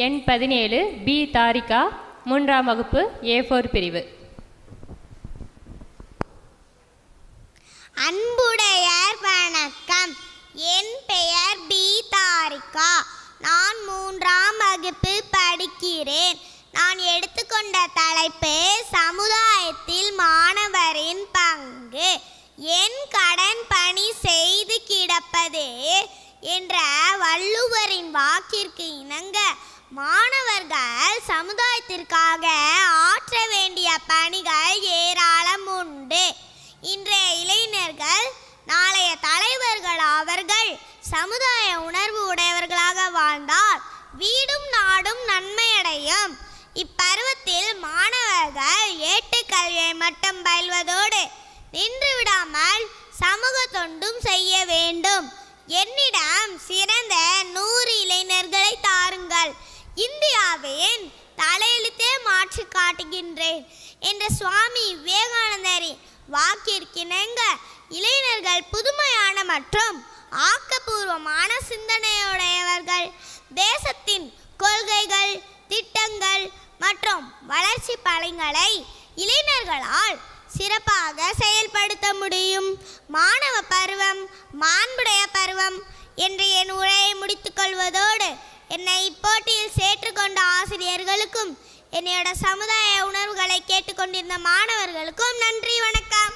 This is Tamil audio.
எண் 17 பி தாரிகா, 3ஆம் வகுப்பு, A4 பிரிவு. அன்புடையார் வணக்கம். என் பெயர் பி தாரிகா. நான் 3ஆம் வகுப்பு படிக்கிறேன். நான் எடுத்துக்கொண்ட தலைப்பு சமுதாயத்தில் மாணவரின் பங்கு. என் கடன் பணி செய்து கிடப்பதே என்ற வள்ளுவரின் வாக்கிற்கு இணங்க மாணவர்கள் சமுதாயத்திற்காக ஆற்ற வேண்டிய பணிகள் ஏராளம் உண்டு. இன்றைய இளைஞர்கள் நாளைய தலைவர்கள். அவர்கள் சமுதாய உணர்வு உடையவர்களாக வாழ்ந்தால் வீடும் நாடும் நன்மையடையும். இப்பருவத்தில் மாணவர்கள் ஏட்டுக்கல்வியை மட்டும் பயில்வதோடு நின்று விடாமல் சமூக தொண்டும் செய்ய வேண்டும். என்னிடம் சிறந்த 100 இளைஞர்களை தாருங்கள், இந்தியாவின் தலையெழுத்தே மாற்றி காட்டுகின்றேன் என்ற சுவாமி விவேகானந்தரின் வாக்கிற்கிணங்க இளைஞர்கள் புதுமையான மற்றும் ஆக்கப்பூர்வமான சிந்தனையுடையவர்கள். தேசத்தின் கொள்கைகள், திட்டங்கள் மற்றும் வளர்ச்சி பணிகளை இளைஞர்களால் சிறப்பாக செயல்படுத்த முடியும். மாணவ பருவம் மாண்புடைய பருவம் என்று என் உரையை முடித்துக் கொள்வதோடு என்னை இப்போட்டியில் சேர்த்துக்கொண்ட ஆசிரியர்களுக்கும் என்னையோட சமுதாய உணர்வுகளை கேட்டுக்கொண்டிருந்த மாணவர்களுக்கும் நன்றி, வணக்கம்.